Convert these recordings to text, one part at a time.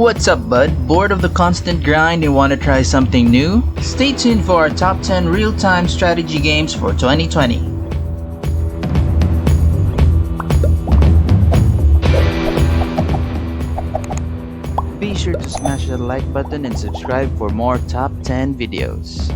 what's up, bud? Bored of the constant grind and want to try something new? Stay tuned for our top 10 real-time strategy games for 2020. Be sure to smash that like button and subscribe for more top 10 videos.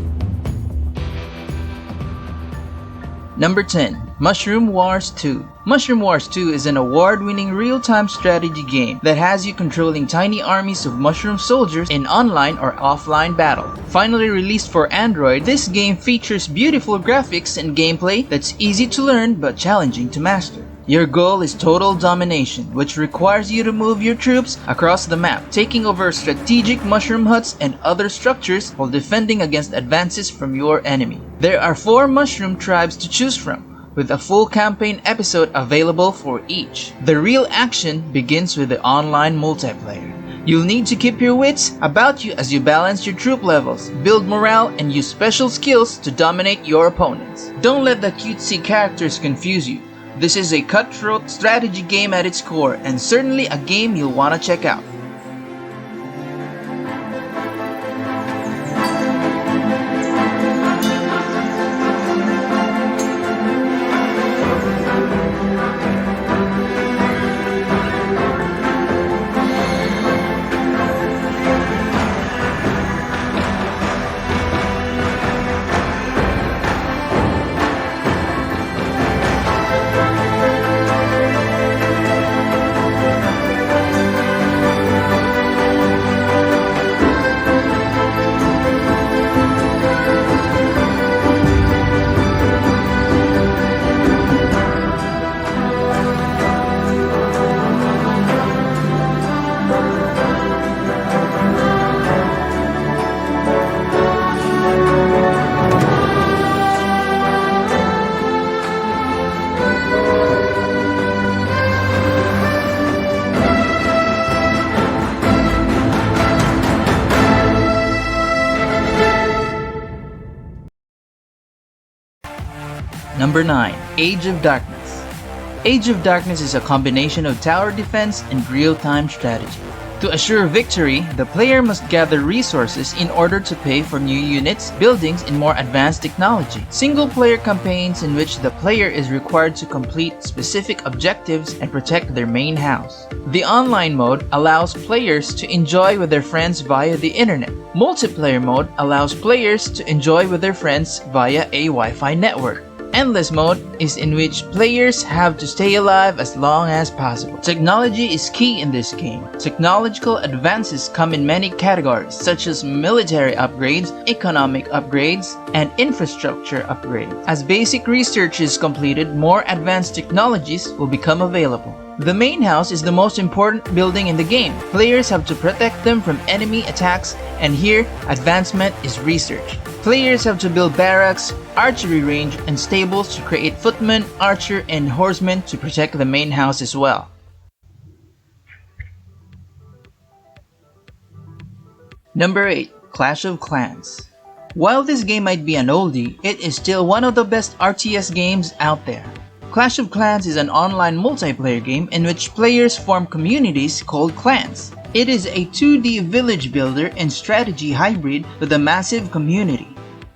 Number 10. Mushroom Wars 2. Mushroom Wars 2 is an award-winning real-time strategy game that has you controlling tiny armies of mushroom soldiers in online or offline battle. Finally released for Android, this game features beautiful graphics and gameplay that's easy to learn but challenging to master. Your goal is total domination, which requires you to move your troops across the map, taking over strategic mushroom huts and other structures while defending against advances from your enemy. There are 4 mushroom tribes to choose from, with a full campaign episode available for each. The real action begins with the online multiplayer. You'll need to keep your wits about you as you balance your troop levels, build morale, and use special skills to dominate your opponents. Don't let the cutesy characters confuse you. This is a cutthroat strategy game at its core, and certainly a game you'll want to check out. Number 9. Age of Darkness. Age of Darkness is a combination of tower defense and real-time strategy. To assure victory, the player must gather resources in order to pay for new units, buildings, and more advanced technology. Single-player campaigns in which the player is required to complete specific objectives and protect their main house. The online mode allows players to enjoy with their friends via the internet. Multiplayer mode allows players to enjoy with their friends via a Wi-Fi network. Endless mode is in which players have to stay alive as long as possible. Technology is key in this game. Technological advances come in many categories such as military upgrades, economic upgrades, and infrastructure upgrades. As basic research is completed, more advanced technologies will become available. The main house is the most important building in the game. Players have to protect them from enemy attacks, and here, advancement is research. Players have to build barracks, archery range, and stables to create footmen, archer, and horsemen to protect the main house as well. Number 8. Clash of Clans. While this game might be an oldie, it is still one of the best RTS games out there. Clash of Clans is an online multiplayer game in which players form communities called clans. It is a 2D village builder and strategy hybrid with a massive community.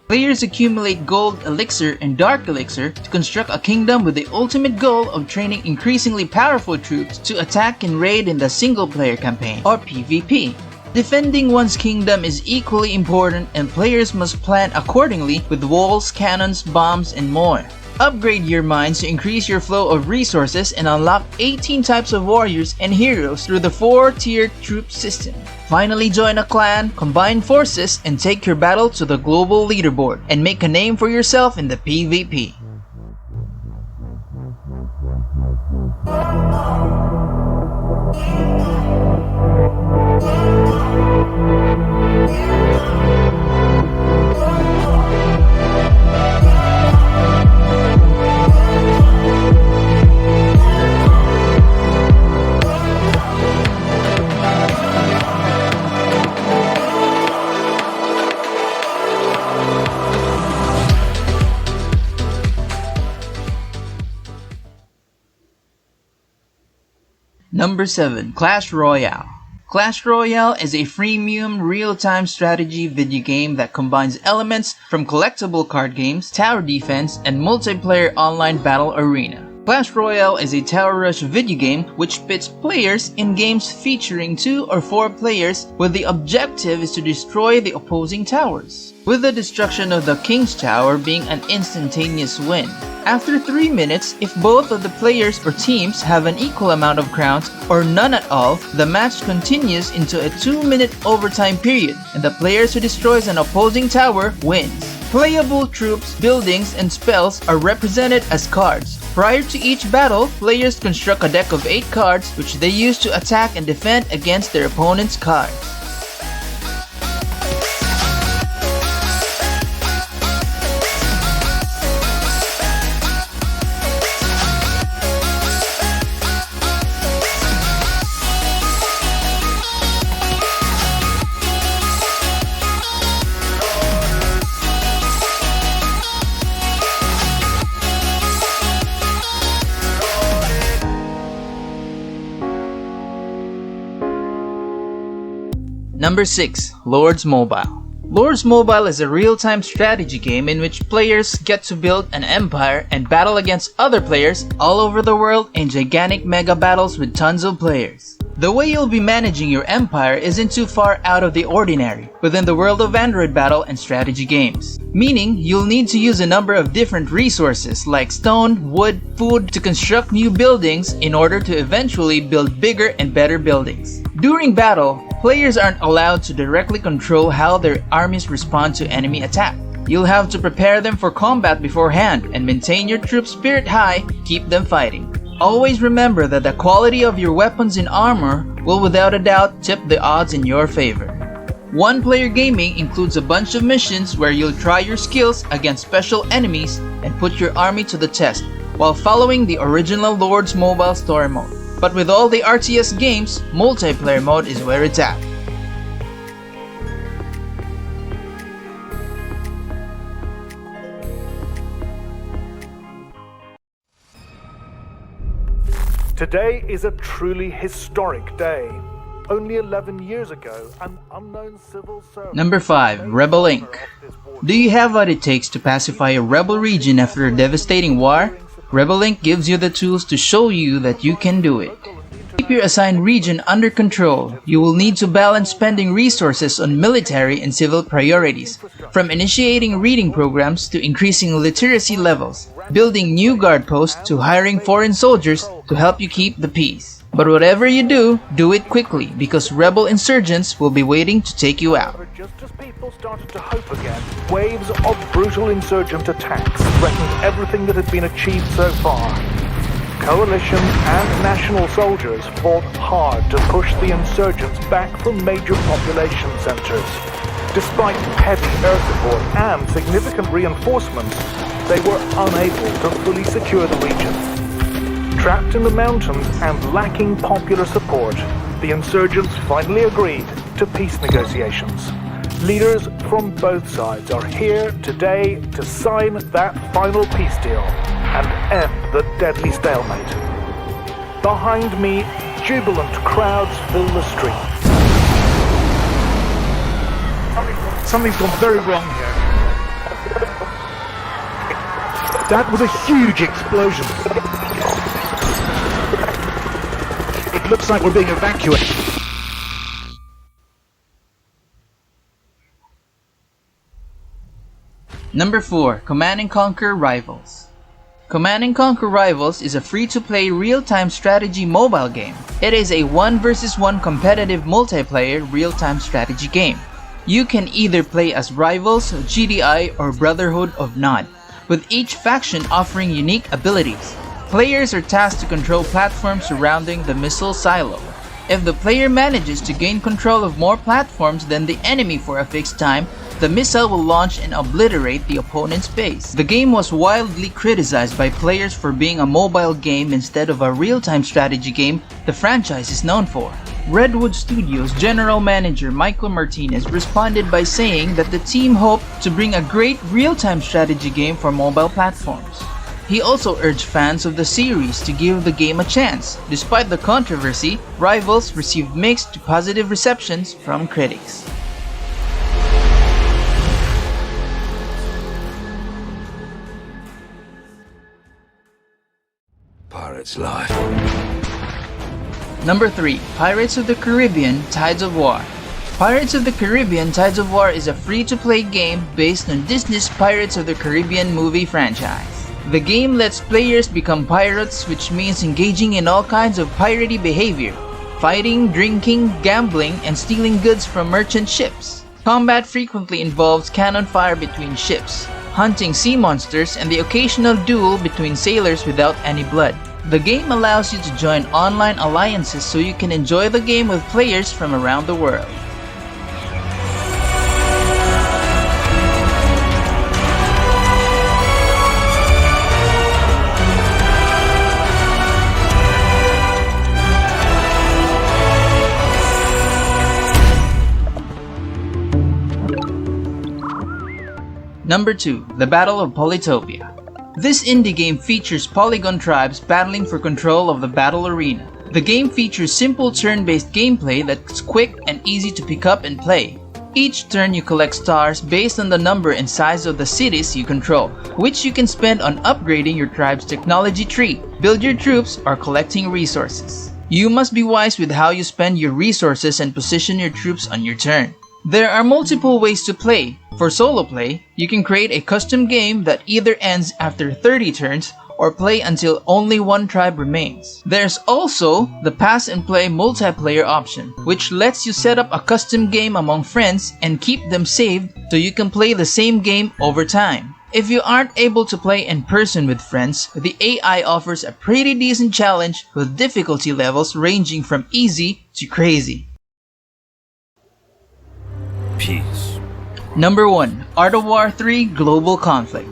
Players accumulate gold elixir and dark elixir to construct a kingdom with the ultimate goal of training increasingly powerful troops to attack and raid in the single-player campaign, or PvP. Defending one's kingdom is equally important, and players must plan accordingly with walls, cannons, bombs, and more. Upgrade your mines to increase your flow of resources and unlock 18 types of warriors and heroes through the 4-tiered troop system. Finally join a clan, combine forces, and take your battle to the global leaderboard and make a name for yourself in the PvP. Number 7. Clash Royale. Clash Royale is a freemium, real-time strategy video game that combines elements from collectible card games, tower defense, and multiplayer online battle arena. Clash Royale is a tower rush video game which pits players in games featuring 2 or 4 players with the objective is to destroy the opposing towers, with the destruction of the King's Tower being an instantaneous win. After 3 minutes, if both of the players or teams have an equal amount of crowns or none at all, the match continues into a 2-minute overtime period, and the player who destroys an opposing tower wins. Playable troops, buildings, and spells are represented as cards. Prior to each battle, players construct a deck of 8 cards which they use to attack and defend against their opponent's cards. Number 6. Lords Mobile. Lords Mobile is a real-time strategy game in which players get to build an empire and battle against other players all over the world in gigantic mega battles with tons of players. The way you'll be managing your empire isn't too far out of the ordinary within the world of Android battle and strategy games, meaning you'll need to use a number of different resources like stone, wood, food to construct new buildings in order to eventually build bigger and better buildings. During battle, players aren't allowed to directly control how their armies respond to enemy attack. You'll have to prepare them for combat beforehand and maintain your troops' spirit high, keep them fighting. Always remember that the quality of your weapons and armor will without a doubt tip the odds in your favor. One-player gaming includes a bunch of missions where you'll try your skills against special enemies and put your army to the test while following the original Lords Mobile story mode. But with all the RTS games, multiplayer mode is where it's at. Today is a truly historic day. Only 11 years ago, an unknown civil servant... Number 5. Rebel Inc. Do you have what it takes to pacify a rebel region after a devastating war? Rebel Inc. gives you the tools to show you that you can do it. Keep your assigned region under control. You will need to balance spending resources on military and civil priorities, from initiating reading programs to increasing literacy levels, building new guard posts to hiring foreign soldiers to help you keep the peace. But whatever you do, do it quickly because rebel insurgents will be waiting to take you out. Just as people started to hope again, waves of brutal insurgent attacks threatened everything that had been achieved so far. Coalition and national soldiers fought hard to push the insurgents back from major population centers. Despite heavy air support and significant reinforcements, they were unable to fully secure the region. Trapped in the mountains and lacking popular support, the insurgents finally agreed to peace negotiations. Leaders from both sides are here today to sign that final peace deal and end the deadly stalemate. Behind me, jubilant crowds fill the street. Something's gone very wrong here. That was a huge explosion. It looks like we're being evacuated. Number 4. Command & Conquer Rivals. Command & Conquer Rivals is a free-to-play real-time strategy mobile game. It is a 1 vs 1 competitive multiplayer real-time strategy game. You can either play as Rivals, GDI, or Brotherhood of Nod, with each faction offering unique abilities. Players are tasked to control platforms surrounding the missile silo. If the player manages to gain control of more platforms than the enemy for a fixed time, the missile will launch and obliterate the opponent's base. The game was wildly criticized by players for being a mobile game instead of a real-time strategy game the franchise is known for. Redwood Studios general manager Michael Martinez responded by saying that the team hoped to bring a great real-time strategy game for mobile platforms. He also urged fans of the series to give the game a chance. Despite the controversy, Rivals received mixed to positive receptions from critics. Pirate's life. Number 3. Pirates of the Caribbean Tides of War. Pirates of the Caribbean Tides of War is a free-to-play game based on Disney's Pirates of the Caribbean movie franchise. The game lets players become pirates, which means engaging in all kinds of piratey behavior: fighting, drinking, gambling, and stealing goods from merchant ships. Combat frequently involves cannon fire between ships, hunting sea monsters, and the occasional duel between sailors without any blood. The game allows you to join online alliances so you can enjoy the game with players from around the world. Number 2. The Battle of POLYTOPIA. This indie game features polygon tribes battling for control of the battle arena. The game features simple turn-based gameplay that's quick and easy to pick up and play. Each turn you collect stars based on the number and size of the cities you control, which you can spend on upgrading your tribe's technology tree, build your troops, or collecting resources. You must be wise with how you spend your resources and position your troops on your turn. There are multiple ways to play. For solo play, you can create a custom game that either ends after 30 turns or play until only one tribe remains. There's also the pass and play multiplayer option, which lets you set up a custom game among friends and keep them saved so you can play the same game over time. If you aren't able to play in person with friends, the AI offers a pretty decent challenge with difficulty levels ranging from easy to crazy. Peace. Number 1. Art of War 3 Global Conflict.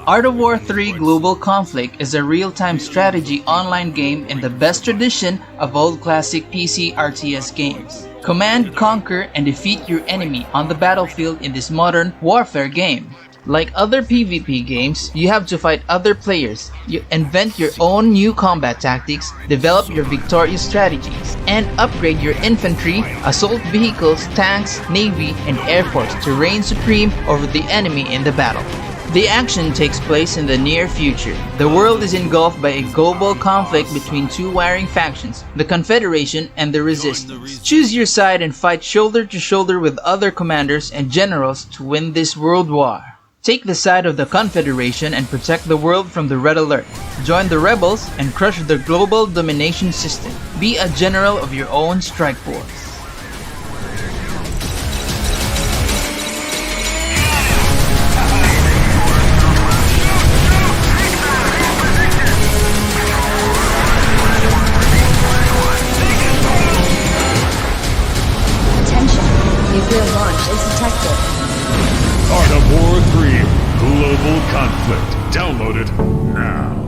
Art of War 3 Global Conflict is a real-time strategy online game in the best tradition of old classic PC RTS games. Command, conquer, and defeat your enemy on the battlefield in this modern warfare game. Like other PvP games, you have to fight other players, you invent your own new combat tactics, develop your victorious strategies, and upgrade your infantry, assault vehicles, tanks, navy, and air force to reign supreme over the enemy in the battle. The action takes place in the near future. The world is engulfed by a global conflict between two warring factions, the Confederation and the Resistance. Choose your side and fight shoulder to shoulder with other commanders and generals to win this world war. Take the side of the Confederation and protect the world from the Red Alert. Join the rebels and crush the global domination system. Be a general of your own strike force. Attention, nuclear launch is detected. Art of War 3 Global Conflict. Download it now.